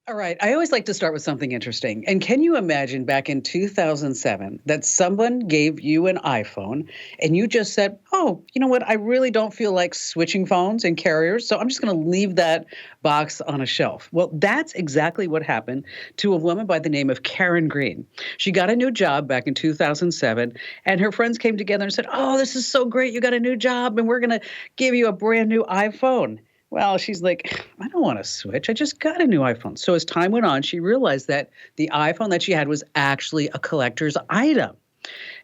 All right. I always like to start with something interesting. And can you imagine back in 2007 that someone gave you an iPhone and you just said, oh, you know what? I really don't feel like switching phones and carriers. So I'm just going to leave that box on a shelf. Well, that's exactly what happened to a woman by the name of Karen Green. She got a new job back in 2007, and her friends came together and said, oh, this is so great. You got a new job, and we're going to give you a brand new iPhone. Well, she's like, I don't want to switch. I just got a new iPhone. So as time went on, she realized that the iPhone that she had was actually a collector's item.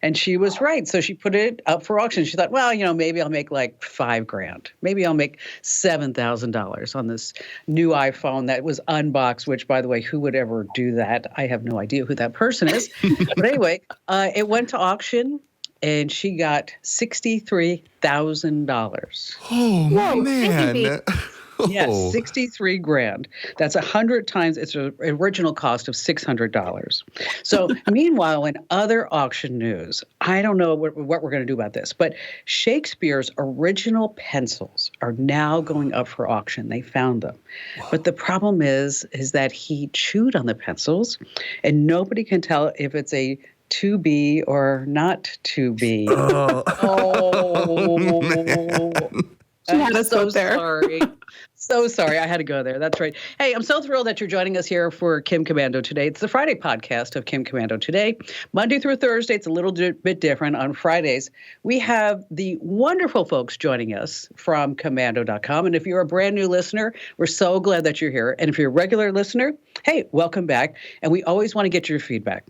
And she was right. So she put it up for auction. She thought, well, maybe I'll make like $5,000. Maybe I'll make $7,000 on this new iPhone that was unboxed, which, by the way, who would ever do that? I have no idea who that person is. But anyway, it went to auction. And she got $63,000. Oh, Whoa, man. Yes, 63 grand. That's 100 times its original cost of $600. So meanwhile, in other auction news, I don't know what we're going to do about this, but Shakespeare's original pencils are now going up for auction. They found them. Whoa. But the problem is that he chewed on the pencils, and nobody can tell if it's a to be or not to be. Oh, I'm so sorry. So sorry. I had to go there. That's right. Hey, I'm so thrilled that you're joining us here for Kim Komando Today. It's the Friday podcast of Kim Komando Today. Monday through Thursday, it's a little bit different. On Fridays, we have the wonderful folks joining us from Komando.com. And if you're a brand new listener, we're so glad that you're here. And if you're a regular listener, hey, welcome back. And we always want to get your feedback.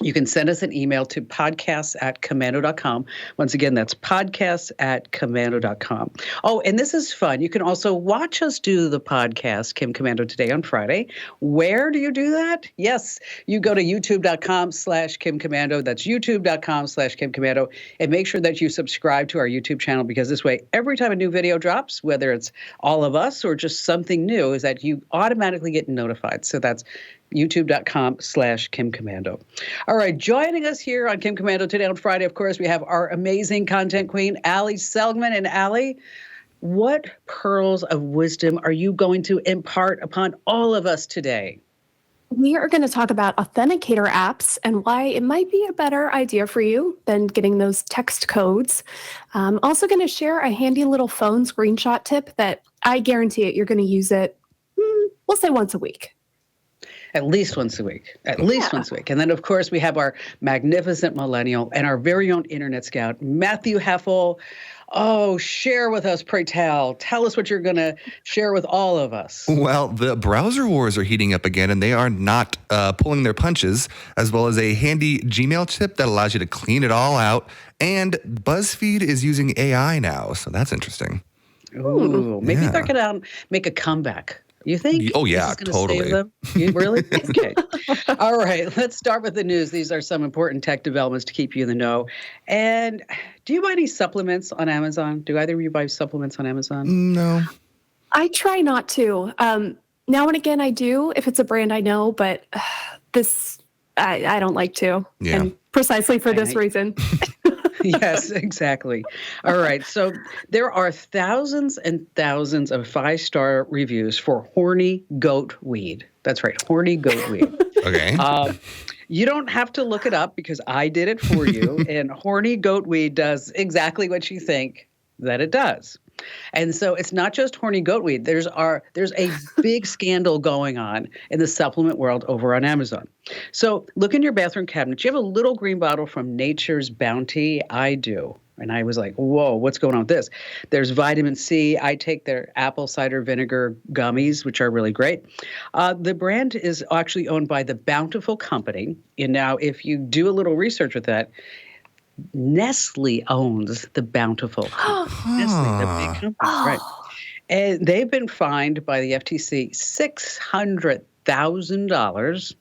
You can send us an email to podcasts@Komando.com. Once again, that's podcasts@Komando.com. Oh, and this is fun. You can also watch us do the podcast, Kim Komando Today on Friday. Where do you do that? Yes, you go to youtube.com/Kim Komando. That's youtube.com/Kim Komando. And make sure that you subscribe to our YouTube channel, because this way, every time a new video drops, whether it's all of us or just something new, is that you automatically get notified. So that's youtube.com/Kim Komando. All right, joining us here on Kim Komando Today on Friday, of course, we have our amazing content queen, Allie Seligman. And Allie, what pearls of wisdom are you going to impart upon all of us today? We are going to talk about authenticator apps and why it might be a better idea for you than getting those text codes. I'm also going to share a handy little phone screenshot tip that I guarantee it, you're going to use it, we'll say once a week. At least once a week. At least once a week. And then, of course, we have our magnificent millennial and our very own internet scout, Matthew Heffel. Oh, share with us, pray tell. Tell us what you're going to share with all of us. Well, the browser wars are heating up again, and they are not pulling their punches, as well as a handy Gmail tip that allows you to clean it all out. And BuzzFeed is using AI now, so that's interesting. Ooh, maybe they're going to make a comeback. You think? Oh, yeah, totally. Save them? You really? Okay. All right. Let's start with the news. These are some important tech developments to keep you in the know. And do you buy any supplements on Amazon? Do either of you buy supplements on Amazon? No. I try not to. Now and again, I do if it's a brand I know, but I don't like to. Yeah. And precisely for this reason. Yes, exactly. All right. So there are thousands and thousands of 5-star reviews for horny goat weed. That's right. Horny goat weed. Okay. You don't have to look it up because I did it for you. And horny goat weed does exactly what you think that it does. And so it's not just horny goat weed. There's a big scandal going on in the supplement world over on Amazon. So look in your bathroom cabinet. Do you have a little green bottle from Nature's Bounty? I do. And I was like, whoa, what's going on with this? There's vitamin C. I take their apple cider vinegar gummies, which are really great. The brand is actually owned by the Bountiful Company. And now if you do a little research with that, Nestle owns the Bountiful. Nestle, the big company, right? And they've been fined by the FTC $600,000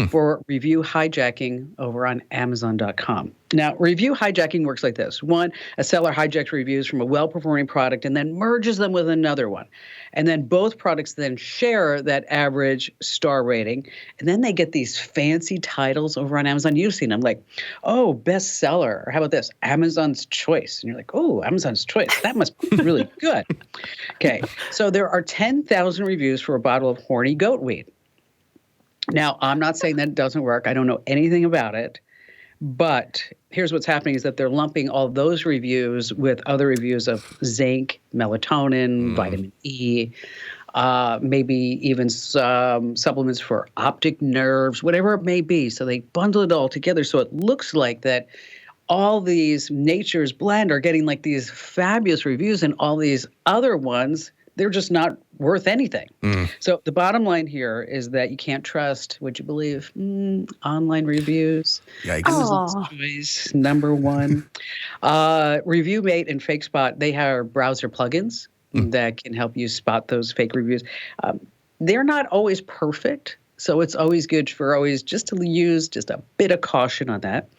for review hijacking over on Amazon.com. Now, review hijacking works like this. One, a seller hijacks reviews from a well-performing product and then merges them with another one. And then both products then share that average star rating. And then they get these fancy titles over on Amazon. You've seen them like, oh, bestseller. Or how about this? Amazon's Choice. And you're like, oh, Amazon's Choice. That must be really good. Okay, so there are 10,000 reviews for a bottle of horny goat weed. Now, I'm not saying that it doesn't work. I don't know anything about it. But here's what's happening is that they're lumping all those reviews with other reviews of zinc, melatonin, vitamin E, maybe even some supplements for optic nerves, whatever it may be. So they bundle it all together. So it looks like that all these Nature's Blend are getting like these fabulous reviews, and all these other ones, they're just not worth anything. So the bottom line here is that you can't trust, would you believe, online reviews. Yikes. Amazon's Choice, number one. ReviewMate and FakeSpot, they have browser plugins that can help you spot those fake reviews. They're not always perfect, so it's always good for always just to use just a bit of caution on that.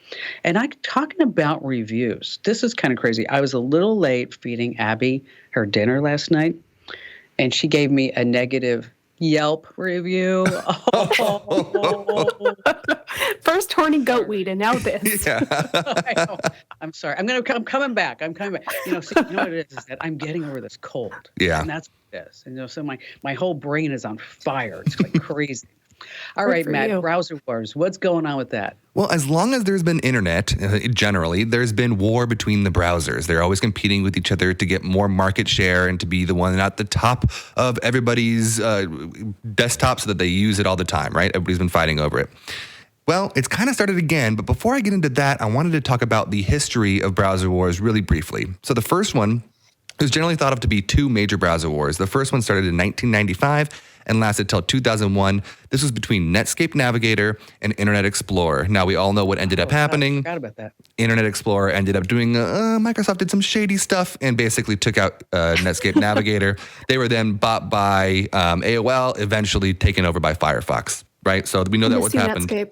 And I'm talking about reviews. This is kind of crazy. I was a little late feeding Abby her dinner last night, and she gave me a negative Yelp review. First horny goat weed, and now this. Yeah. I know. I'm sorry. I'm coming back. I'm coming back. See, you know what it is that I'm getting over this cold. Yeah. And that's what it is. And so my whole brain is on fire. It's like crazy. All Good right, for Matt, you. browser wars. What's going on with that? Well, as long as there's been internet, generally, there's been war between the browsers. They're always competing with each other to get more market share and to be the one at the top of everybody's desktop so that they use it all the time, right? Everybody's been fighting over it. Well, it's kind of started again, but before I get into that, I wanted to talk about the history of browser wars really briefly. So the first one is generally thought of to be two major browser wars. The first one started in 1995 and lasted till 2001. This was between Netscape Navigator and Internet Explorer. Now, we all know what ended up happening. I forgot about that. Internet Explorer ended up doing, Microsoft did some shady stuff and basically took out Netscape Navigator. They were then bought by AOL, eventually taken over by Firefox, right? So we know that what happened. Netscape.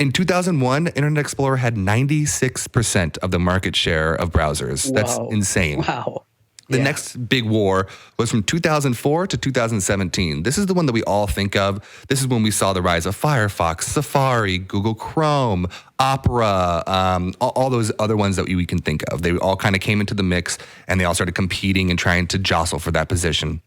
In 2001, Internet Explorer had 96% of the market share of browsers. That's Whoa. insane. Wow. The Yeah. next big war was from 2004 to 2017. This is the one that we all think of. This is when we saw the rise of Firefox, Safari, Google Chrome, Opera, all those other ones that we can think of. They all kind of came into the mix, and they all started competing and trying to jostle for that position.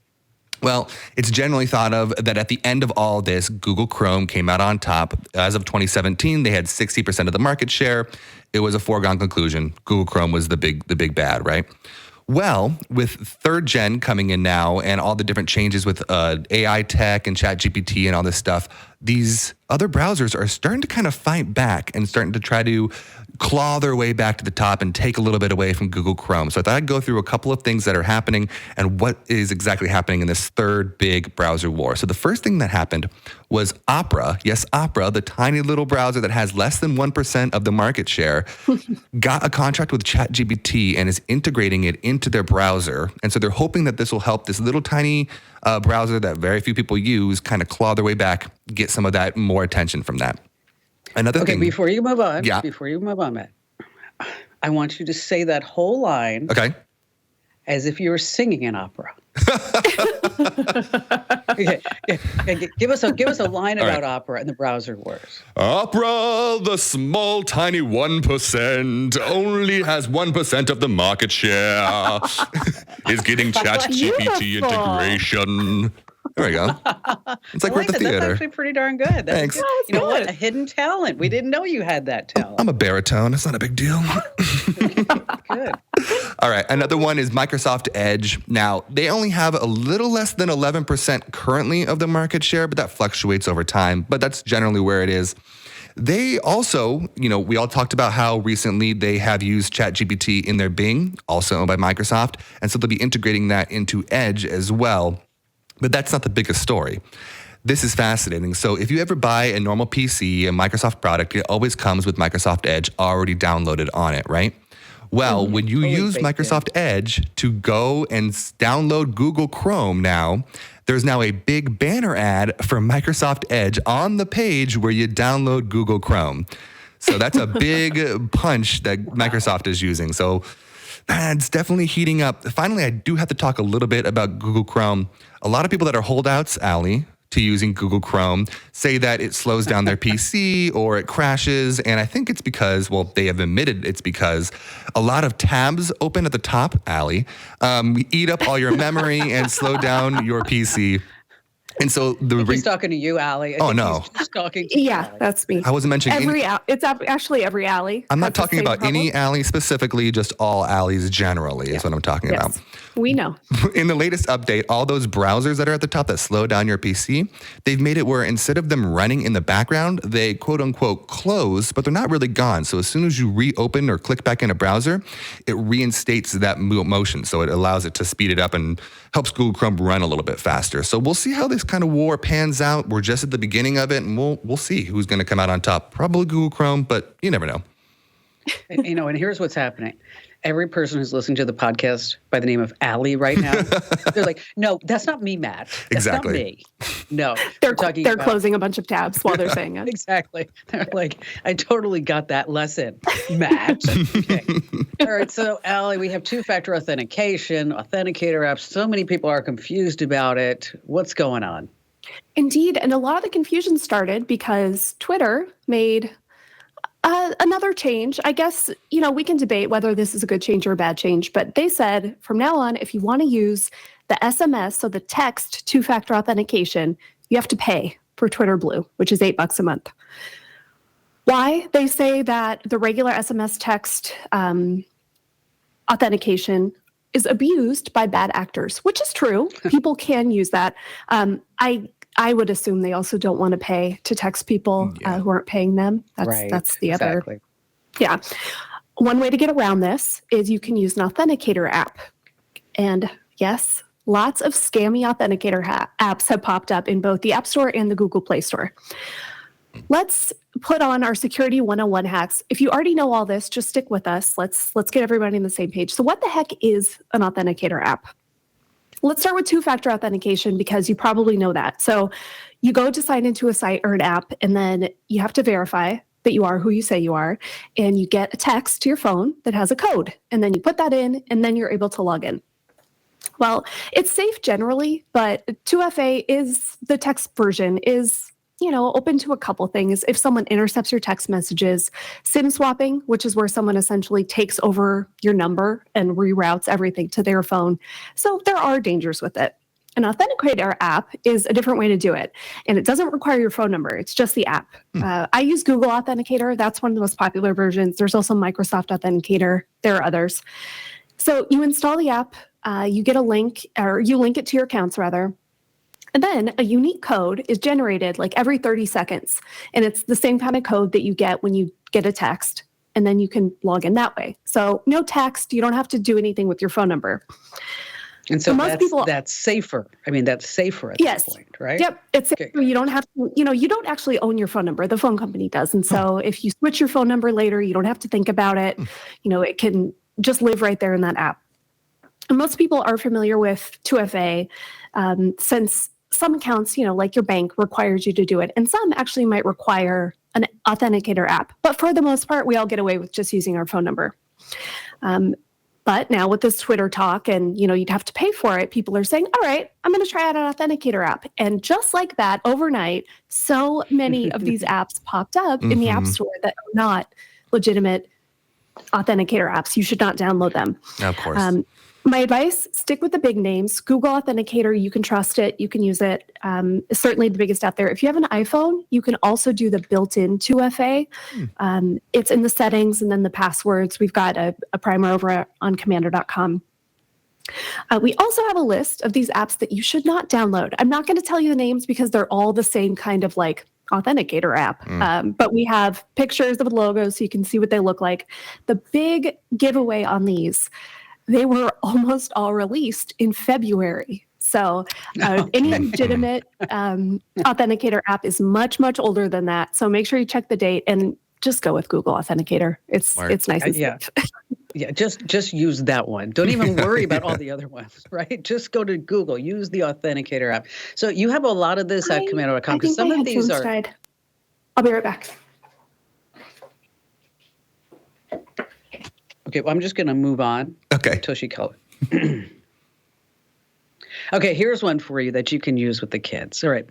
Well, it's generally thought of that at the end of all this, Google Chrome came out on top. As of 2017, they had 60% of the market share. It was a foregone conclusion. Google Chrome was the big bad, right? Well, with third gen coming in now and all the different changes with AI tech and ChatGPT and all this stuff, these other browsers are starting to kind of fight back and starting to try to claw their way back to the top and take a little bit away from Google Chrome. So I thought I'd go through a couple of things that are happening and what is exactly happening in this third big browser war. So the first thing that happened was Opera. Yes, Opera, the tiny little browser that has less than 1% of the market share, got a contract with ChatGPT and is integrating it into their browser. And so they're hoping that this will help this little tiny browser that very few people use kind of claw their way back, get some of that more attention from that. Another Okay, thing. before you move on, Yeah. Matt, I want you to say that whole line Okay. as if you were singing an opera. Okay, give us a line about opera and the browser wars. Opera, the small, tiny 1%, only has 1% of the market share, is getting ChatGPT Beautiful. integration. There we go. It's like we're at the That's theater. actually pretty darn good. That's Thanks. good. That was You know what? good. A hidden talent. We didn't know you had that talent. I'm a baritone. It's not a big deal. Good. All right. Another one is Microsoft Edge. Now, they only have a little less than 11% currently of the market share, but that fluctuates over time. But that's generally where it is. They also, we all talked about how recently they have used ChatGPT in their Bing, also owned by Microsoft. And so they'll be integrating that into Edge as well. But that's not the biggest story. This is fascinating. So if you ever buy a normal PC, a Microsoft product, it always comes with Microsoft Edge already downloaded on it, right? Well, when you Fully use baked in. Microsoft Edge to go and download Google Chrome now, there's now a big banner ad for Microsoft Edge on the page where you download Google Chrome. So that's a big punch that Microsoft is using. So it's definitely heating up. Finally, I do have to talk a little bit about Google Chrome. A lot of people that are holdouts, Allie, to using Google Chrome say that it slows down their PC or it crashes. And I think it's because, well, they have admitted it's because a lot of tabs open at the top, Allie, eat up all your memory and slow down your PC. And so He's talking to you, Allie. I think no. He's just talking to you, Yeah, Allie. that's me. I wasn't mentioning It's actually every Allie. I'm not has the talking same about problem. any Allie specifically, just all Allies generally is what I'm talking about. Yes, we know. In the latest update, all those browsers that are at the top that slow down your PC, they've made it where instead of them running in the background, they quote unquote close, but they're not really gone. So as soon as you reopen or click back in a browser, it reinstates that motion. So it allows it to speed it up and helps Google Chrome run a little bit faster. So we'll see how this kind of war pans out. We're just at the beginning of it, and we'll see who's going to come out on top. Probably Google Chrome, but you never know. And here's what's happening. Every person who's listening to the podcast by the name of Allie right now, they're like, no, that's not me, Matt. That's Exactly. not me. No. They're talking about closing a bunch of tabs while they're saying it. Exactly. They're like, I totally got that lesson, Matt. Okay. All right. So, Allie, we have two-factor authentication, authenticator apps. So many people are confused about it. What's going on? Indeed, and a lot of the confusion started because Twitter made another change. I guess, we can debate whether this is a good change or a bad change, but they said from now on, if you want to use the SMS, so the text two-factor authentication, you have to pay for Twitter Blue, which is $8 a month. Why? They say that the regular SMS text authentication is abused by bad actors, which is true. People can use that. I would assume they also don't want to pay to text people who aren't paying them. That's the other. Exactly. Yeah. One way to get around this is you can use an authenticator app. And yes, lots of scammy authenticator apps have popped up in both the App Store and the Google Play Store. Let's put on our Security 101 hats. If you already know all this, just stick with us. Let's get everybody on the same page. So what the heck is an authenticator app? Let's start with two-factor authentication because you probably know that. So you go to sign into a site or an app, and then you have to verify that you are who you say you are, and you get a text to your phone that has a code, and then you put that in, and then you're able to log in. Well, it's safe generally, but 2FA is the text version is open to a couple things. If someone intercepts your text messages, SIM swapping, which is where someone essentially takes over your number and reroutes everything to their phone. So there are dangers with it. An authenticator app is a different way to do it. And it doesn't require your phone number. It's just the app. I use Google Authenticator. That's one of the most popular versions. There's also Microsoft Authenticator. There are others. So you install the app, you get a link, or you link it to your accounts rather. And then a unique code is generated like every 30 seconds. And it's the same kind of code that you get when you get a text. And then you can log in that way. So no text. You don't have to do anything with your phone number. And so that's safer. I mean, that's safer at this point, right? Yep. It's safer. You don't have to, you don't actually own your phone number. The phone company does. And so if you switch your phone number later, you don't have to think about it. It can just live right there in that app. And most people are familiar with 2FA since some accounts, like your bank requires you to do it. And some actually might require an authenticator app. But for the most part, we all get away with just using our phone number. But now with this Twitter talk and, you'd have to pay for it, people are saying, all right, I'm going to try out an authenticator app. And just like that, overnight, so many of these apps popped up in the App Store that are not legitimate authenticator apps. You should not download them. Of course. My advice, stick with the big names. Google Authenticator, you can trust it. You can use it. It's certainly the biggest out there. If you have an iPhone, you can also do the built-in 2FA. It's in the settings and then the passwords. We've got a primer over on Komando.com. We also have a list of these apps that you should not download. I'm not going to tell you the names because they're all the same kind of like authenticator app. But we have pictures of the logos so you can see what they look like. The big giveaway on these, they were almost all released in February. So any legitimate authenticator app is much, much older than that. So make sure you check the date and just go with Google Authenticator. It's nice and safe. Yeah, just use that one. Don't even worry about all the other ones, right? Just go to Google. Use the Authenticator app. So you have a lot of this at Komando.com I because think some my of these headphones are. died. I'll be right back. Okay, well, I'm just going to move on. Okay. Until she calls. Okay, here's one for you that you can use with the kids. All right.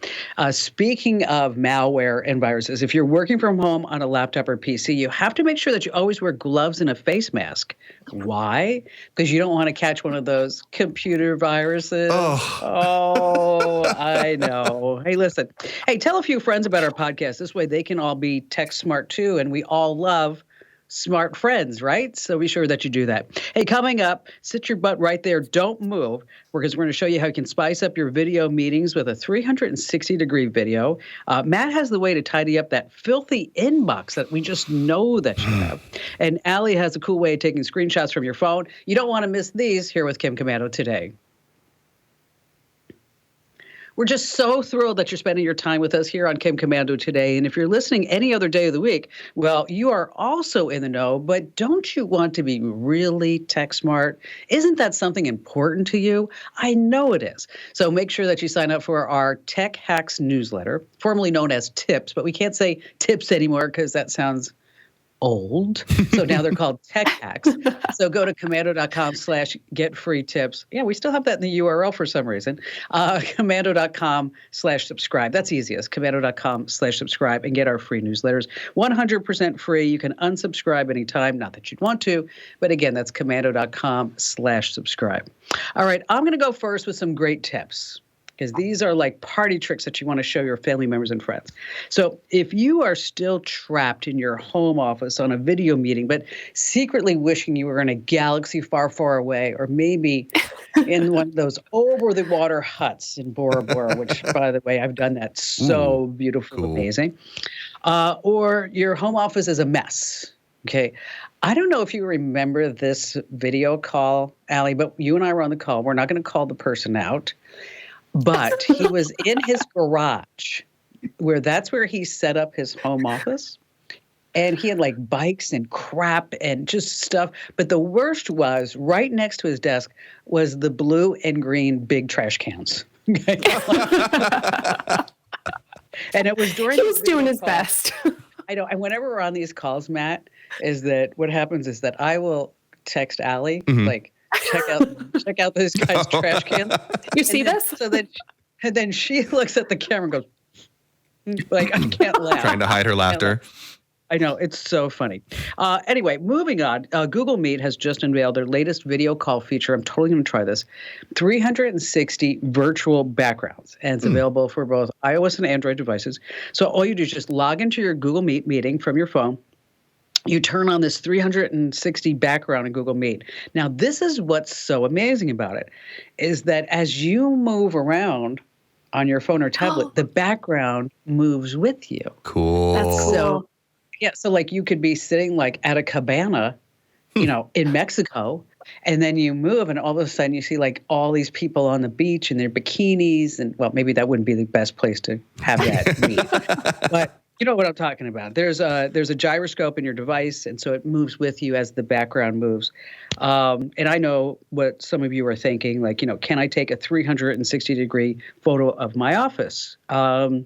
Speaking of malware and viruses, if you're working from home on a laptop or PC, you have to make sure that you always wear gloves and a face mask. Why? Because you don't want to catch one of those computer viruses. Oh, I know. Hey, listen. Hey, tell a few friends about our podcast. This way they can all be tech smart too, and we all love smart friends, right? So be sure that you do that. Hey, coming up, sit your butt right there. Don't move, because we're going to show you how you can spice up your video meetings with a 360-degree video. Matt has the way to tidy up that filthy inbox that we just know that you have. And Allie has a cool way of taking screenshots from your phone. You don't want to miss these here with Kim Komando today. We're just so thrilled that you're spending your time with us here on Kim Komando today. And if you're listening any other day of the week, well, you are also in the know, but don't you want to be really tech smart? Isn't that something important to you? I know it is. So make sure that you sign up for our Tech Hacks newsletter, formerly known as Tips, but we can't say tips anymore because that sounds old. So now they're called Tech Hacks. So go to Komando.com/get free tips. Yeah, we still have that in the URL for some reason. Komando.com/subscribe. That's easiest. Komando.com/subscribe and get our free newsletters. 100% free. You can unsubscribe anytime. Not that you'd want to, but again, that's Komando.com/subscribe. All right, I'm going to go first with some great tips, because these are like party tricks that you want to show your family members and friends. So if you are still trapped in your home office on a video meeting, but secretly wishing you were in a galaxy far, far away, or maybe in one of those over-the-water huts in Bora Bora, which, by the way, I've done that. So beautiful, cool. Amazing. Or your home office is a mess. Okay. I don't know if you remember this video call, Allie, but you and I were on the call. We're not going to call the person out. But he was in his garage, that's where he set up his home office. And he had like bikes and crap and just stuff. But the worst was right next to his desk was the blue and green big trash cans. And it was during. He was doing his best. I know. And whenever we're on these calls, Matt, is that what happens is that I will text Allie, like, check out this guy's trash can. You see this? So then she looks at the camera and goes, like, I can't laugh. Trying to hide her laughter. I know. It's so funny. Anyway, moving on. Google Meet has just unveiled their latest video call feature. I'm totally going to try this. 360 virtual backgrounds. And it's available for both iOS and Android devices. So all you do is just log into your Google Meet meeting from your phone. You turn on this 360 background in Google Meet. Now, this is what's so amazing about it, is that as you move around on your phone or tablet, the background moves with you. Cool. That's cool. So, yeah, so like you could be sitting like at a cabana, in Mexico, and then you move and all of a sudden you see like all these people on the beach in their bikinis. And well, maybe that wouldn't be the best place to have that meet. But you know what I'm talking about. There's a gyroscope in your device, and so it moves with you as the background moves. And I know what some of you are thinking, like, can I take a 360-degree photo of my office? Not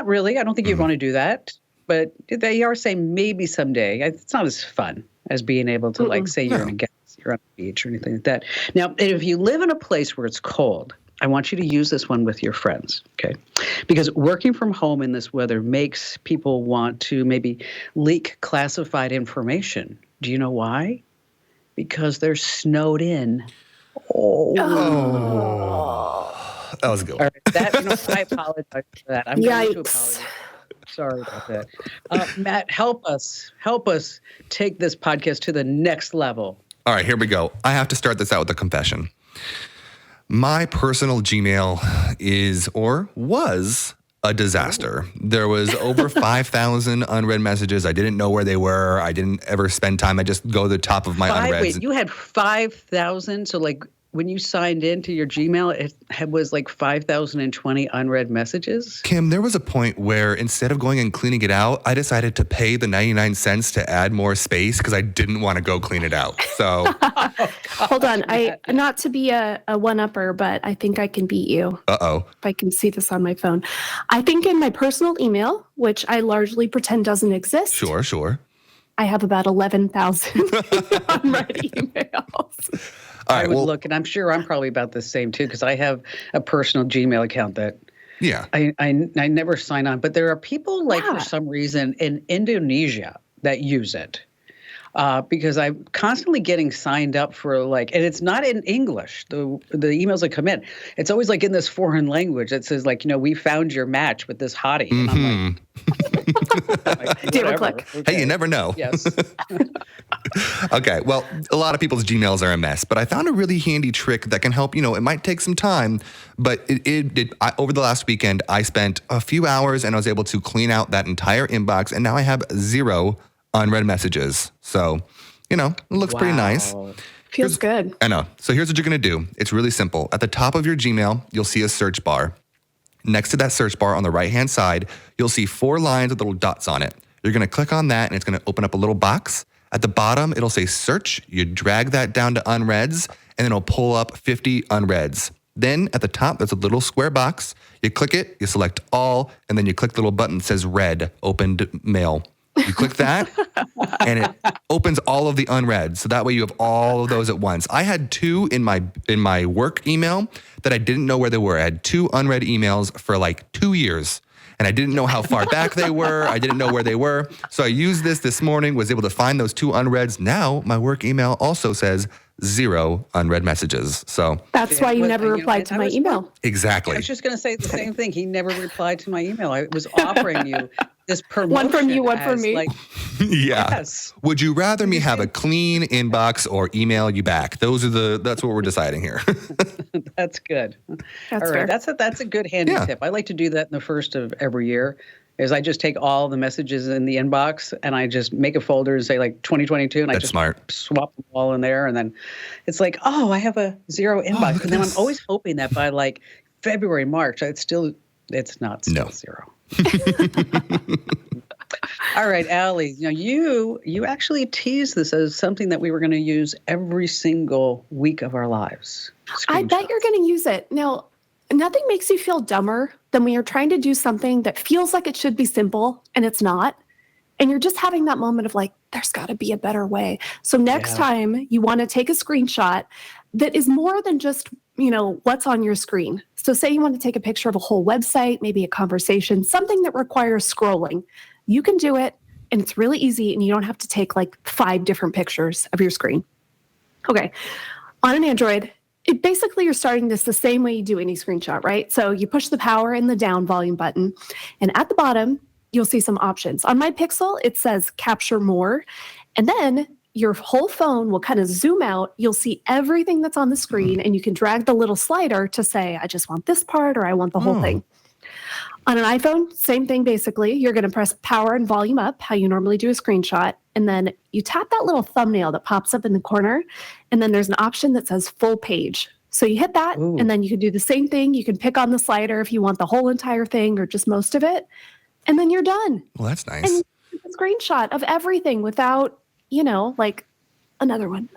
really. I don't think you'd want to do that. But they are saying maybe someday. It's not as fun as being able to, like, say you're in a galaxy, you're on a beach or anything like that. Now, if you live in a place where it's cold, I want you to use this one with your friends, okay? Because working from home in this weather makes people want to maybe leak classified information. Do you know why? Because they're snowed in. Oh. That was a good one. All right, I apologize for that. I'm going to apologize. Sorry about that. Matt, help us take this podcast to the next level. All right, here we go. I have to start this out with a confession. My personal Gmail is or was a disaster. There was over 5,000 unread messages. I didn't know where they were. I didn't ever spend time. I just go to the top of my unread. Wait, you had 5,000? So like when you signed into your Gmail, was like 5,020 unread messages. Kim, there was a point where instead of going and cleaning it out, I decided to pay the 99 cents to add more space because I didn't want to go clean it out. So Hold on. Not to be a one-upper, but I think I can beat you. Uh-oh. If I can see this on my phone. I think in my personal email, which I largely pretend doesn't exist. Sure. I have about 11,000 unread emails. All right, I would look, and I'm sure I'm probably about the same too, because I have a personal Gmail account that I never sign on. But there are people for some reason in Indonesia that use it. Because I'm constantly getting signed up for and it's not in English, the emails that come in. It's always in this foreign language that says we found your match with this hottie. And I'm click. Okay. Hey, you never know. Yes. Okay, well, a lot of people's Gmails are a mess, but I found a really handy trick that can help. It might take some time, but over the last weekend, I spent a few hours and I was able to clean out that entire inbox, and now I have 0 unread messages. So, it looks pretty nice. Feels good. I know. So here's what you're going to do. It's really simple. At the top of your Gmail, you'll see a search bar. Next to that search bar on the right-hand side, you'll see 4 lines with little dots on it. You're going to click on that, and it's going to open up a little box. At the bottom, it'll say search. You drag that down to unreads, and then it'll pull up 50 unreads. Then at the top, there's a little square box. You click it, you select all, and then you click the little button that says read, opened mail. You click that, and it opens all of the unread. So that way you have all of those at once. I had 2 in my work email that I didn't know where they were. I had 2 unread emails for 2 years. And I didn't know how far back they were. I didn't know where they were. So I used this morning, was able to find those 2 unreads. Now my work email also says 0 unread messages. So that's why you never replied to my email. Exactly. I was just going to say the same thing. He never replied to my email. I was offering you this promotion. One from you, one from me. Yeah. Yes. Would you rather me have a clean inbox or email you back? That's what we're deciding here. That's good. That's all right. fair. That's a good handy tip. I like to do that in the first of every year. Is I just take all the messages in the inbox and I just make a folder and say 2022 and I just swap them all in there, and then it's I have a 0 inbox, and then I'm always hoping that by February, March it's not still 0. All right, Allie, you actually teased this as something that we were going to use every single week of our lives. I bet you're going to use it. Now, nothing makes you feel dumber than when you're trying to do something that feels like it should be simple and it's not. And you're just having that moment of there's got to be a better way. So next time you want to take a screenshot that is more than just, what's on your screen. So say you want to take a picture of a whole website, maybe a conversation, something that requires scrolling. You can do it, and it's really easy, and you don't have to take 5 different pictures of your screen. Okay. On an Android, you're starting this the same way you do any screenshot, right? So you push the power and the down volume button, and at the bottom, you'll see some options. On my Pixel, it says capture more, and then your whole phone will kind of zoom out. You'll see everything that's on the screen, and you can drag the little slider to say, I just want this part, or I want the whole thing. On an iPhone, same thing basically. You're going to press power and volume up, how you normally do a screenshot, and then you tap that little thumbnail that pops up in the corner, and then there's an option that says full page. So you hit that, and then you can do the same thing. You can pick on the slider if you want the whole entire thing or just most of it, and then you're done. Well, that's nice. And a screenshot of everything without, another one.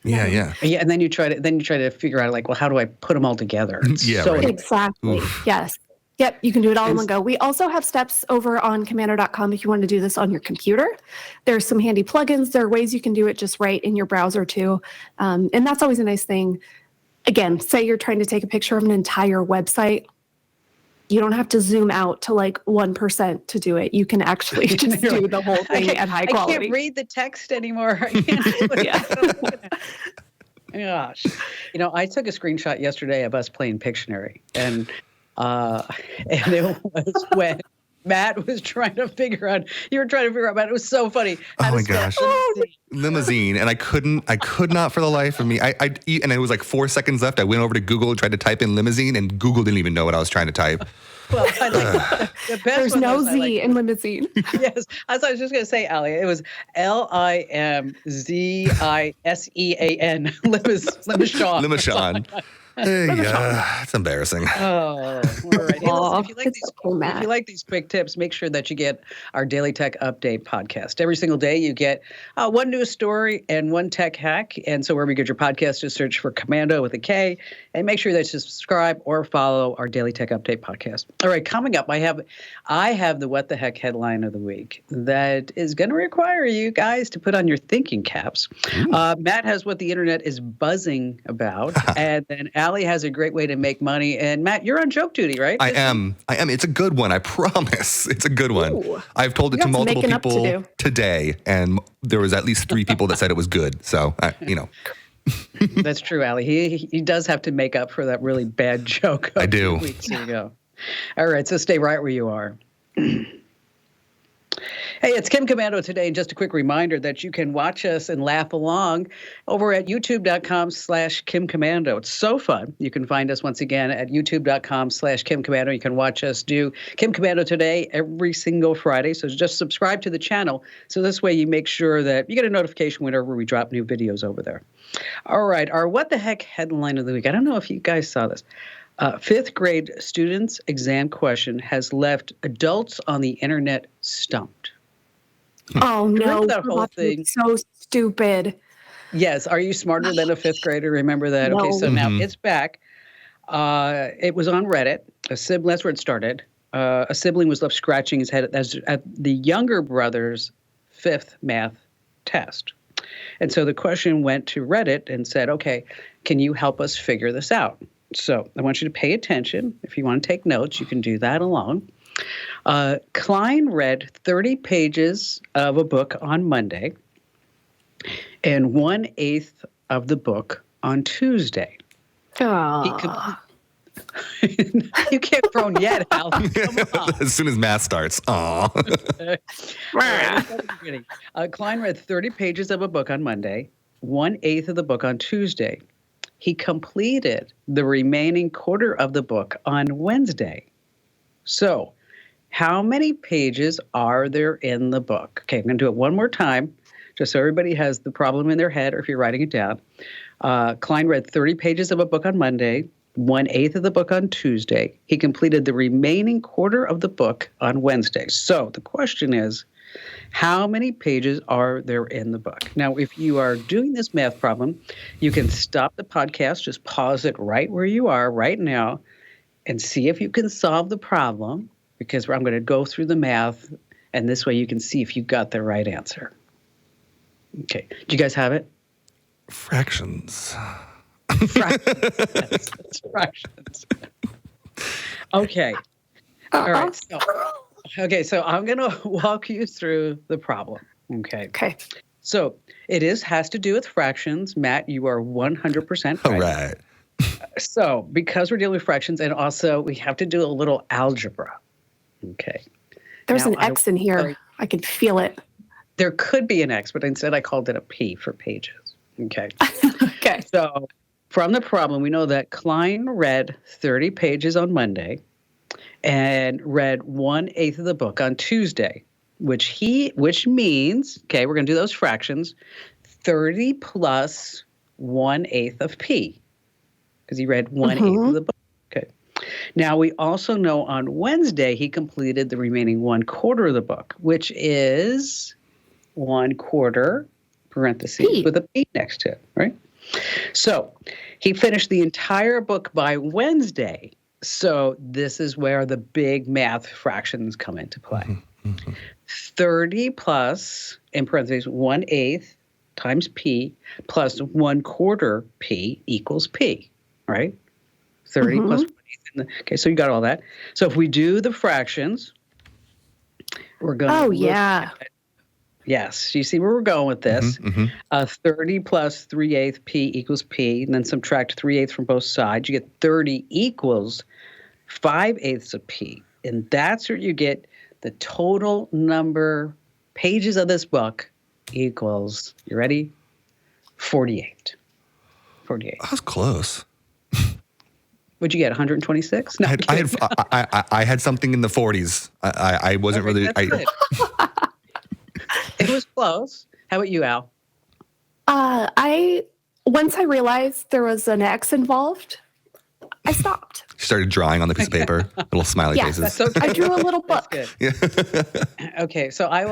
Yeah. And then you try to figure out how do I put them all together? Exactly. Oof. Yes. Yep, you can do it all in one go. We also have steps over on Komando.com if you want to do this on your computer. There's some handy plugins. There are ways you can do it just right in your browser too. And that's always a nice thing. Again, say you're trying to take a picture of an entire website. You don't have to zoom out to 1% to do it. You can actually just do the whole thing at high quality. I can't read the text anymore. Gosh. I took a screenshot yesterday of us playing Pictionary, and it was when Matt was trying to figure out, Matt, it was so funny. Oh my gosh. Limousine. And I could not for the life of me. And it was 4 seconds left. I went over to Google and tried to type in limousine, and Google didn't even know what I was trying to type. Well, I like the best There's one no was I like. Z in limousine. Yes, as I was just going to say, Allie, it was Limzisean, Limishon or something Limashon. like that. Hey, Limashon. it's embarrassing. Oh, all right. Hey, listen, Aw, it's okay, if you Matt. like these quick tips, make sure that you get our Daily Tech Update podcast. Every single day you get one news story and one tech hack. And so wherever you get your podcast, just search for Komando with a K and make sure that you subscribe or follow our Daily Tech Update podcast. All right, coming up, I have the What the Heck headline of the week that is going to require you guys to put on your thinking caps. Matt has what the internet is buzzing about, and then Allie has a great way to make money. And Matt, you're on joke duty, right? I am. It's a good one. I promise. It's a good one. Ooh. I've told it You to got some multiple making up to people do. today, and there was at least 3 people that said it was good. So, That's true, Allie. He does have to make up for that really bad joke. I do. 2 weeks ago. All right, so stay right where you are. Hey, it's Kim Komando today, and just a quick reminder that you can watch us and laugh along over at youtube.com/Kim Komando. It's so fun. You can find us once again at youtube.com/Kim Komando. You can watch us do Kim Komando today every single Friday. So just subscribe to the channel. So this way you make sure that you get a notification whenever we drop new videos over there. All right, our What the Heck headline of the week. I don't know if you guys saw this. 5th grade students' exam question has left adults on the internet stumped. Oh no, Remember that whole thing? So stupid. Yes. Are you smarter than a 5th grader? Remember that? No. Okay, so now Mhm. it's back. It was on Reddit. That's where it started. A sibling was left scratching his head at the younger brother's 5th math test. And so the question went to Reddit and said, okay, can you help us figure this out? So I want you to pay attention. If you want to take notes, you can do that alone. Klein read 30 pages of a book on Monday and 1/8 of the book on Tuesday. Aw. You can't groan yet, Al. Come on. As soon as math starts. Aw. Klein read 30 pages of a book on Monday, 1/8 of the book on Tuesday. He completed the remaining quarter of the book on Wednesday. So, how many pages are there in the book? Okay, I'm going to do it one more time, just so everybody has the problem in their head, or if you're writing it down. Klein read 30 pages of a book on Monday, 1/8 of the book on Tuesday. He completed the remaining quarter of the book on Wednesday. So the question is, how many pages are there in the book? Now, if you are doing this math problem, you can stop the podcast, just pause it right where you are right now, and see if you can solve the problem, because I'm going to go through the math, and this way you can see if you got the right answer. Okay. Do you guys have it? Fractions. Fractions. Yes, it's fractions. Okay. All right. So I'm going to walk you through the problem. Okay. Okay. So it has to do with fractions. Matt, you are 100% All right. right. So because we're dealing with fractions, and also we have to do a little algebra. Okay. There's Now, an X in here. sorry. I can feel it. There could be an X, but instead I called it a P for pages. Okay. Okay. So from the problem, we know that Klein read 30 pages on Monday and read 1/8 of the book on Tuesday, which means, okay, we're going to do those fractions, 30 plus 1/8 of P, because he read 1/8 of the book. Okay. Now, we also know on Wednesday he completed the remaining 1/4 of the book, which is 1/4 parentheses P. with a P next to it, right? So he finished the entire book by Wednesday. So this is where the big math fractions come into play. 30 plus, in parentheses, 1/8 times P plus 1/4 P equals P, right? 30 plus 1/8. Okay, so you got all that. So if we do the fractions, we're going to Oh, yeah. Yes, you see where we're going with this. 30 plus 3/8 P equals P, and then subtract 3/8 from both sides. You get 30 equals 5/8 of P. And that's where you get the total number pages of this book equals, you ready? 48. 48. That was close. What'd you get? 126? No, I had something in the 40s. I wasn't really. It was close. How about you, Al? Once I realized there was an X involved, I stopped. She started drawing on the piece of paper, little smiley faces. That's okay. I drew a little book. That's good. Okay, so I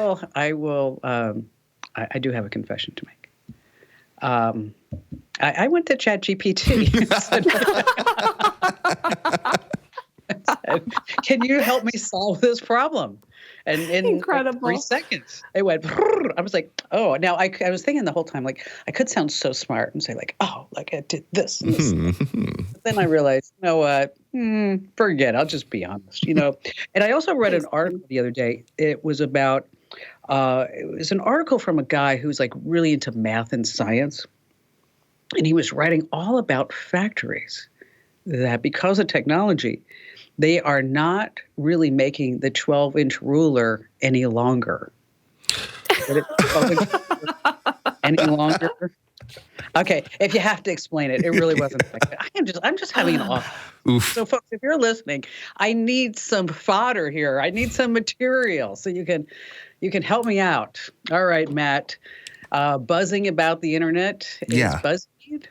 do have a confession to make. I went to ChatGPT and said, can you help me solve this problem? And in Incredible. 3 seconds, it went. I was like, oh. Now I was thinking the whole time, like I could sound so smart and say like, oh, like I did this and this. But then I realized, you know what? Forget. I'll just be honest. And I also read an article the other day. It was about. It was an article from a guy who's like really into math and science, and he was writing all about factories that because of technology, they are not really making the 12-inch ruler any longer. Any longer? Okay, if you have to explain it, it really wasn't like that. I'm just having an off. Oof. So, folks, if you're listening, I need some fodder here. I need some material so you can help me out. All right, Matt. Buzzing about the internet is BuzzFeed.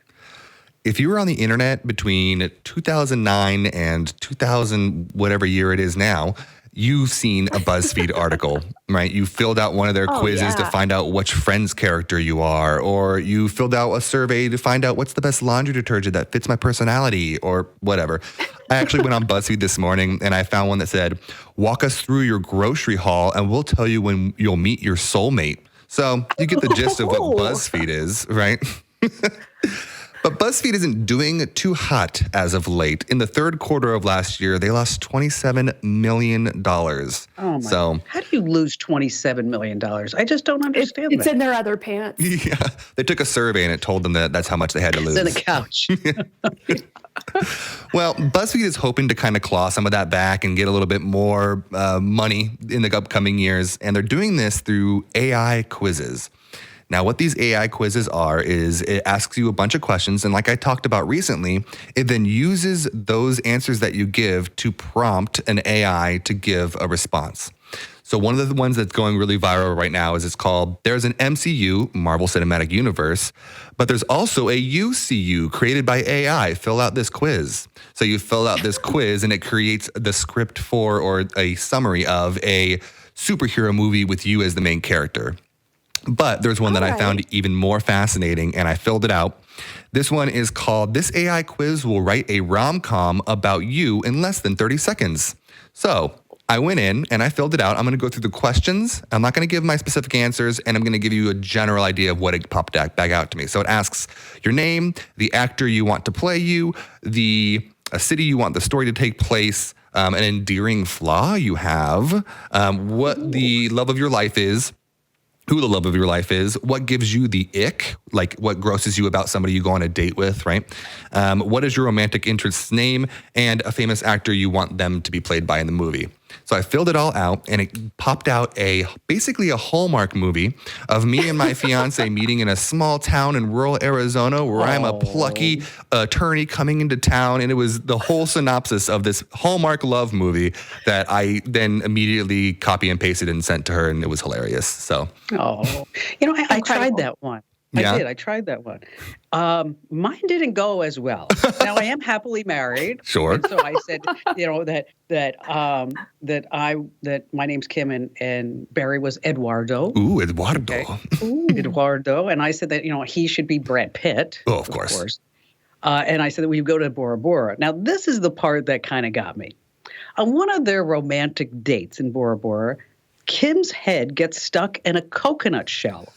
If you were on the internet between 2009 and 2000, whatever year it is now, you've seen a BuzzFeed article, right? You filled out one of their quizzes to find out which Friends character you are, or you filled out a survey to find out what's the best laundry detergent that fits my personality, or whatever. I actually went on BuzzFeed this morning and I found one that said, walk us through your grocery haul and we'll tell you when you'll meet your soulmate. So you get the gist of what BuzzFeed is, right? But BuzzFeed isn't doing too hot as of late. In the third quarter of last year, they lost $27 million. Oh my! How do you lose $27 million? I just don't understand that. It's in their other pants. Yeah. They took a survey and it told them that that's how much they had to lose. It's in the couch. Well, BuzzFeed is hoping to kind of claw some of that back and get a little bit more money in the upcoming years. And they're doing this through AI quizzes. Now, what these AI quizzes are is it asks you a bunch of questions. And like I talked about recently, it then uses those answers that you give to prompt an AI to give a response. So one of the ones that's going really viral right now is it's called, there's an MCU, Marvel Cinematic Universe, but there's also a UCU created by AI. Fill out this quiz. So you fill out this quiz and it creates the script for or a summary of a superhero movie with you as the main character. But there's one that I found even more fascinating, and I filled it out. This one is called, this AI quiz will write a rom-com about you in less than 30 seconds. So I went in and I filled it out. I'm going to go through the questions. I'm not going to give my specific answers, and I'm going to give you a general idea of what it popped back out to me. So it asks your name, the actor you want to play you, the city you want the story to take place, an endearing flaw you have, what the love of your life is, who the love of your life is, what gives you the ick, like what grosses you about somebody you go on a date with, right? What is your romantic interest's name, and a famous actor you want them to be played by in the movie. So I filled it all out, and it popped out basically a Hallmark movie of me and my fiance meeting in a small town in rural Arizona where I'm a plucky attorney coming into town. And it was the whole synopsis of this Hallmark love movie that I then immediately copy and pasted and sent to her, and it was hilarious. So, I tried that one. Yeah. I did. I tried that one. Mine didn't go as well. Now I am happily married. Sure. And so I said, that my name's Kim and Barry was Eduardo. Ooh, Eduardo. Okay. Ooh. Eduardo. And I said that, he should be Brad Pitt. Oh, of course. And I said that we would go to Bora Bora. Now this is the part that kind of got me. On one of their romantic dates in Bora Bora, Kim's head gets stuck in a coconut shell,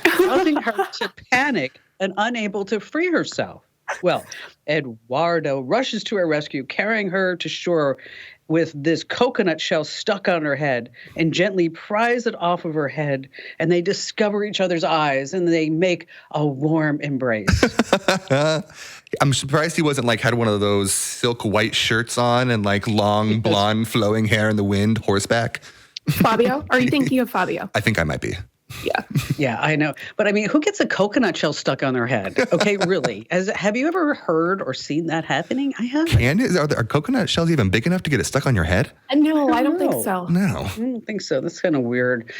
causing her to panic and unable to free herself. Well, Eduardo rushes to her rescue, carrying her to shore with this coconut shell stuck on her head, and gently pries it off of her head, and they discover each other's eyes, and they make a warm embrace. I'm surprised he wasn't had one of those silk white shirts on and long blonde flowing hair in the wind, horseback. Fabio? Are you thinking of Fabio? I think I might be. Yeah, I know. But I mean, who gets a coconut shell stuck on their head? Okay, really? Have you ever heard or seen that happening? I haven't. Are coconut shells even big enough to get it stuck on your head? No, I don't think know. so. No. I don't think so. That's kind of weird.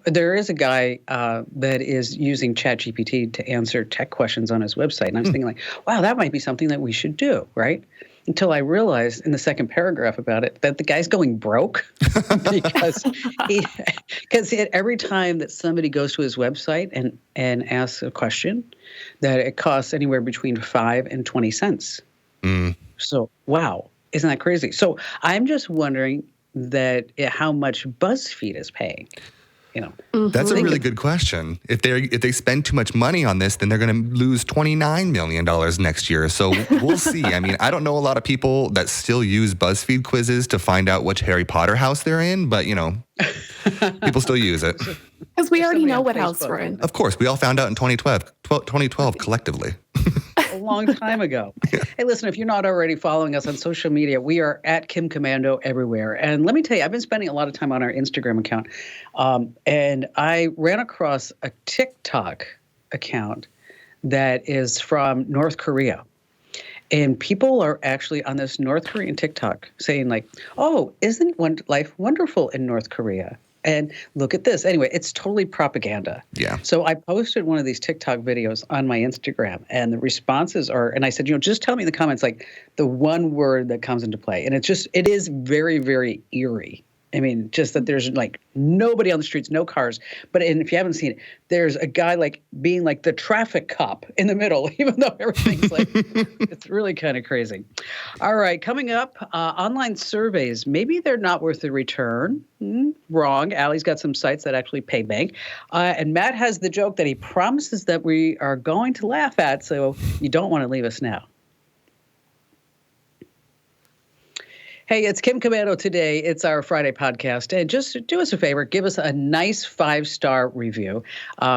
There is a guy that is using ChatGPT to answer tech questions on his website. And I was thinking like, wow, that might be something that we should do, right? Until I realized in the second paragraph about it that the guy's going broke because every time that somebody goes to his website and asks a question, that it costs anywhere between 5 and 20 cents. So, wow, isn't that crazy? So I'm just wondering how much BuzzFeed is paying. That's a really good question. If they spend too much money on this, then they're going to lose $29 million next year. So we'll see. I mean, I don't know a lot of people that still use BuzzFeed quizzes to find out which Harry Potter house they're in, but people still use it. Because we already know what house we're in. Of course, we all found out in 2012 collectively. A long time ago. Hey, listen, if you're not already following us on social media, we are at Kim Komando everywhere. And let me tell you, I've been spending a lot of time on our Instagram account. And I ran across a TikTok account that is from North Korea. And people are actually on this North Korean TikTok saying like, oh, isn't life wonderful in North Korea? And look at this. Anyway, it's totally propaganda. Yeah. So I posted one of these TikTok videos on my Instagram, and the responses are, and I said, just tell me in the comments, like the one word that comes into play. And it is very, very eerie. I mean, just that there's like nobody on the streets, no cars. And if you haven't seen it, there's a guy like being like the traffic cop in the middle, even though everything's like, it's really kind of crazy. All right, coming up, online surveys. Maybe they're not worth the return. Wrong. Allie's got some sites that actually pay bank. And Matt has the joke that he promises that we are going to laugh at, so you don't want to leave us now. Hey, it's Kim Comedo today. It's our Friday podcast. And just do us a favor, give us a nice 5-star review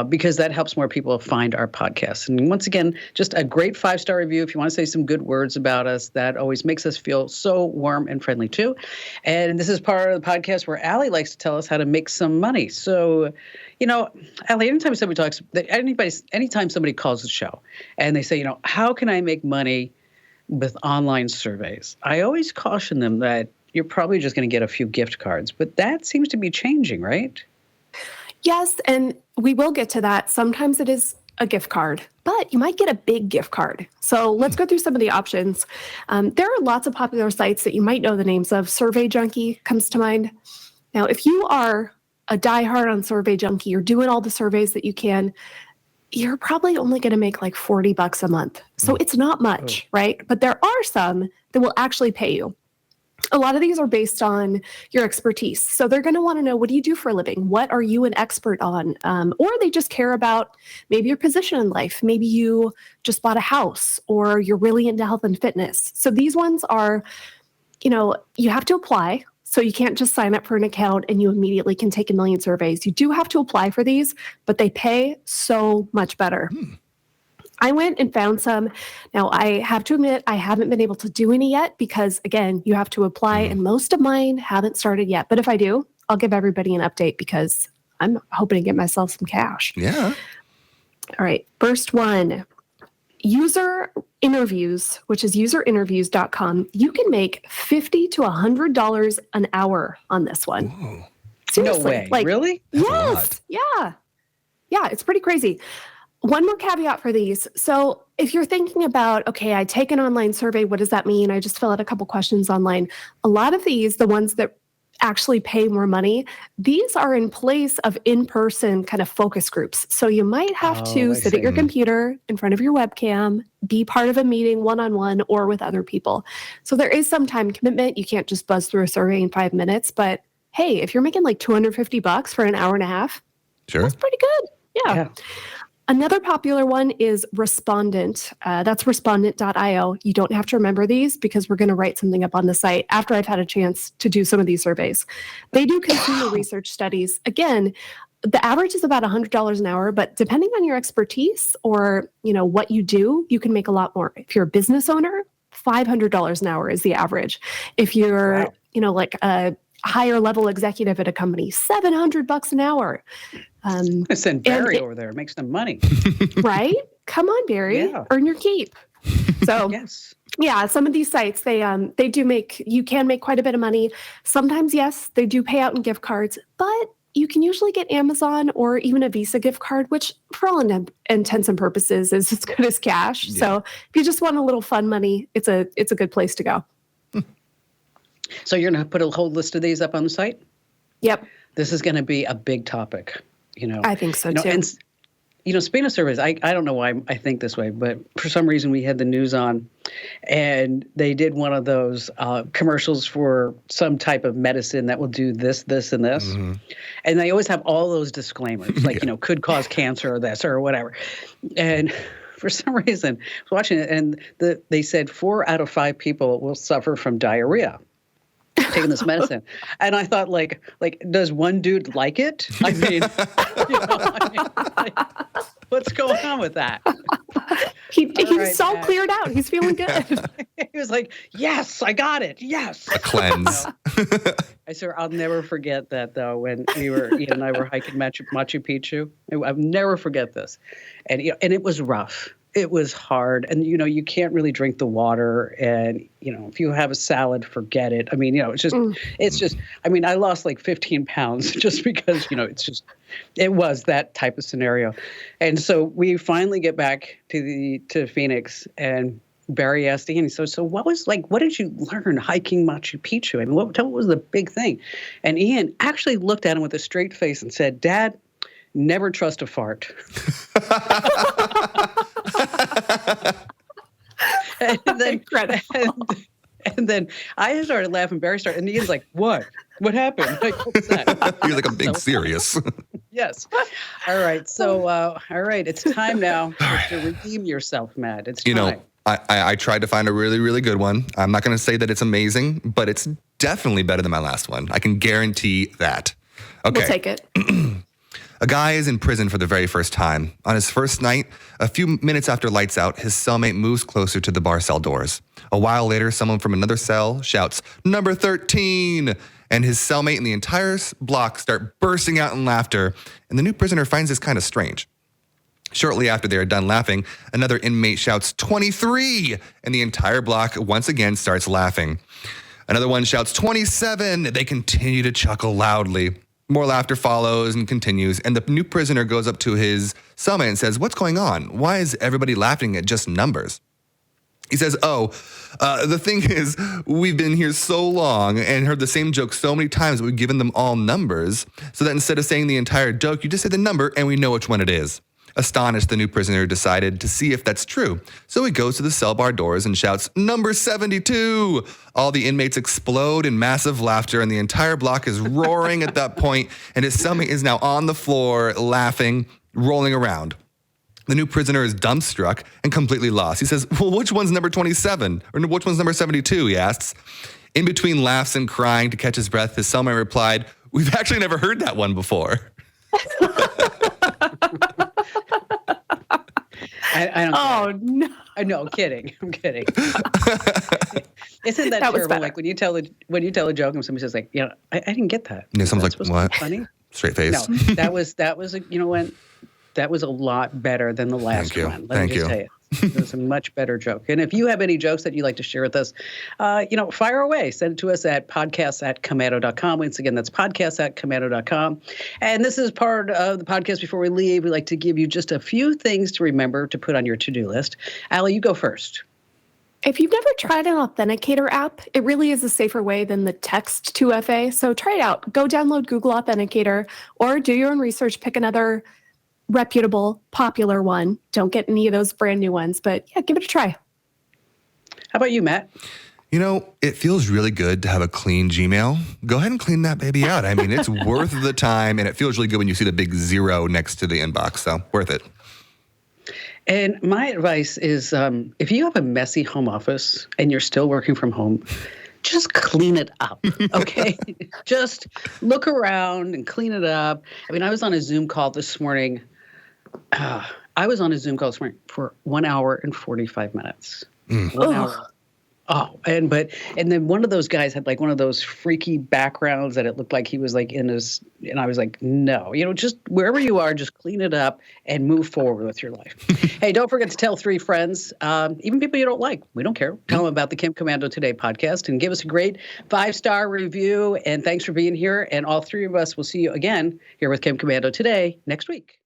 because that helps more people find our podcast. And once again, just a great 5-star review. If you want to say some good words about us, that always makes us feel so warm and friendly too. And this is part of the podcast where Allie likes to tell us how to make some money. So, Allie, anytime somebody calls the show and they say, how can I make money with online surveys? I always caution them that you're probably just going to get a few gift cards, but that seems to be changing, right? Yes, and we will get to that. Sometimes it is a gift card, but you might get a big gift card. So let's go through some of the options. There are lots of popular sites that you might know the names of. Survey Junkie comes to mind. Now, if you are a diehard on Survey Junkie, you're doing all the surveys that you can, you're probably only going to make like $40 a month. So it's not much, right? But there are some that will actually pay you. A lot of these are based on your expertise. So they're going to want to know, what do you do for a living? What are you an expert on? Or they just care about maybe your position in life. Maybe you just bought a house or you're really into health and fitness. So these ones are, you have to apply. So you can't just sign up for an account and you immediately can take a million surveys. You do have to apply for these, but they pay so much better. I went and found some. Now, I have to admit, I haven't been able to do any yet because, again, you have to apply, and most of mine haven't started yet. But if I do, I'll give everybody an update because I'm hoping to get myself some cash. Yeah. All right. First one. User interviews, which is userinterviews.com. You can make $50 to $100 an hour on this one. Whoa. Seriously. No way. Really? Yes. Yeah. Yeah. It's pretty crazy. One more caveat for these. So if you're thinking about, okay, I take an online survey, what does that mean? I just fill out a couple questions online. A lot of these, the ones that actually pay more money, these are in place of in-person kind of focus groups. So you might have to sit at your computer in front of your webcam, be part of a meeting one-on-one or with other people. So there is some time commitment. You can't just buzz through a survey in 5 minutes, but hey, if you're making like $250 for an hour and a half, sure, that's pretty good. Yeah. Another popular one is Respondent. That's respondent.io. You don't have to remember these because we're going to write something up on the site after I've had a chance to do some of these surveys. They do consumer research studies. Again, the average is about $100 an hour, but depending on your expertise or what you do, you can make a lot more. If you're a business owner, $500 an hour is the average. If you're, like a higher level executive at a company, $700 an hour. I send and Barry over there, make some money. right? Come on, Barry, Yeah. earn your keep. So Yes. yeah, some of these sites they do make you can make quite a bit of money. Sometimes, yes, they do pay out in gift cards, but you can usually get Amazon or even a Visa gift card, which for all intents and purposes is as good as cash. Yeah. So if you just want a little fun money, it's a good place to go. So you're going to put a whole list of these up on the site? Yep, This is going to be a big topic, I think so too. And speaking of surveys, I don't know why I think this way, but for some reason we had the news on and they did one of those commercials for some type of medicine that will do this, this, and this. Mm-hmm. And they always have all those disclaimers, like, could cause cancer or this or whatever. And for some reason, I was watching it and they said 4 out of 5 people will suffer from diarrhea taking this medicine. And I thought, like, does one dude like it? I mean, what's going on with that? He's right, all Matt. cleared out. He's feeling good. He was like, yes, I got it. Yes. A cleanse. I swear, I'll never forget that, though, when Ian and I were hiking Machu Picchu. I'll never forget this. And it was rough. It was hard. And, you can't really drink the water. And, if you have a salad, forget it. I mean, it's just, I lost like 15 pounds just because, it was that type of scenario. And so we finally get back to Phoenix and Barry asked Ian, so what did you learn hiking Machu Picchu? I mean, what was the big thing? And Ian actually looked at him with a straight face and said, Dad, never trust a fart. And then, Incredible. and then I started laughing. Barry started, and Ian's like, "What? What happened? Like, what was that?" You're like, I'm being serious. Yes. All right. So, all right, it's time now to redeem yourself, Matt. It's time. I tried to find a really, really good one. I'm not going to say that it's amazing, but it's definitely better than my last one. I can guarantee that. Okay. We'll take it. A guy is in prison for the very first time. On his first night, a few minutes after lights out, his cellmate moves closer to the bar cell doors. A while later, someone from another cell shouts, "Number 13!" And his cellmate and the entire block start bursting out in laughter, and the new prisoner finds this kind of strange. Shortly after they are done laughing, another inmate shouts, "23!" And the entire block once again starts laughing. Another one shouts, "27!" They continue to chuckle loudly. More laughter follows and continues, and the new prisoner goes up to his cellmate and says, "What's going on? Why is everybody laughing at just numbers?" He says, the thing is, we've been here so long and heard the same joke so many times that we've given them all numbers, so that instead of saying the entire joke, you just say the number and we know which one it is." Astonished, the new prisoner decided to see if that's true. So he goes to the cell bar doors and shouts, "Number 72!" All the inmates explode in massive laughter, and the entire block is roaring at that point, and his cellmate is now on the floor, laughing, rolling around. The new prisoner is dumbstruck and completely lost. He says, "Well, which one's number 27? Or which one's number 72? He asks. In between laughs and crying to catch his breath, his cellmate replied, "We've actually never heard that one before." I don't. Oh, no. No, kidding. I'm kidding. Isn't that That was terrible? better. Like when you tell a joke and somebody says, like, I didn't get that. Yeah, someone's That's like, supposed to be "What?" Funny? Straight face. No, that was that was a lot better than the last Thank you. one. Let Thank me just you. tell you. It was a much better joke. And if you have any jokes that you'd like to share with us, fire away. Send it to us at podcasts@comedo.com. Once again, that's podcasts@comedo.com. And this is part of the podcast. Before we leave, we like to give you just a few things to remember to put on your to-do list. Allie, you go first. If you've never tried an authenticator app, it really is a safer way than the text 2FA. So try it out. Go download Google Authenticator or do your own research. Pick another reputable, popular one. Don't get any of those brand new ones, but yeah, give it a try. How about you, Matt? It feels really good to have a clean Gmail. Go ahead and clean that baby out. I mean, it's worth the time, and it feels really good when you see the big 0 next to the inbox. So worth it. And my advice is if you have a messy home office and you're still working from home, just clean it up, okay? Just look around and clean it up. I mean, I was on a Zoom call this morning. For 1 hour and 45 minutes. 1 hour And then one of those guys had like one of those freaky backgrounds that it looked like he was like in his, and I was like, no, just wherever you are, just clean it up and move forward with your life. Hey, don't forget to tell 3 friends, even people you don't like. We don't care. Tell them about the Kim Komando Today podcast and give us a great 5-star review. And thanks for being here. And all 3 of us will see you again here with Kim Komando Today next week.